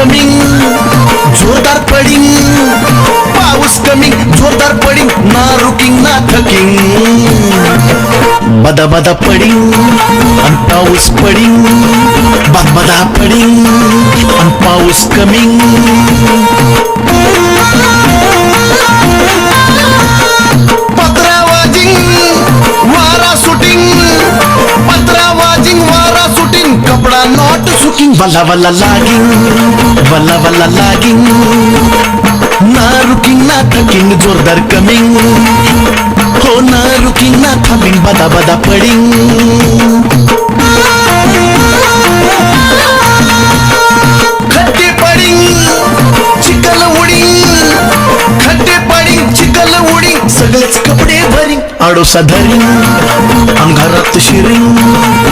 Coming जोरदार pudding, पाऊस coming जोरदार पडिंग, ना रुकिंग ना थकिंग. बदा बदा पडिंग आणि पाऊस पडिंग, बदा पडिंग आणि पाऊस कमिंग. पत्रा वाजिंग वारा सुटिंग, पत्रा वाजिंग वारा सुटिंग, कपडा नॉट सुकिंग. वल्ला वल्ला लागिंग, वल्ला वल्ला लागिंग, ना रुकिंग ना थकिंग जोरदार कमिंग. हो ना रुकिंग ना थांबिंग, बदा बदा पडिंग. खड्डे पडिंग चिखल उडिंग, खड्डे पडिंग चिखल उडिंग, सगळेच कपडे भरिंग, आडोसा धरिंग, अंधारात शिरिंग.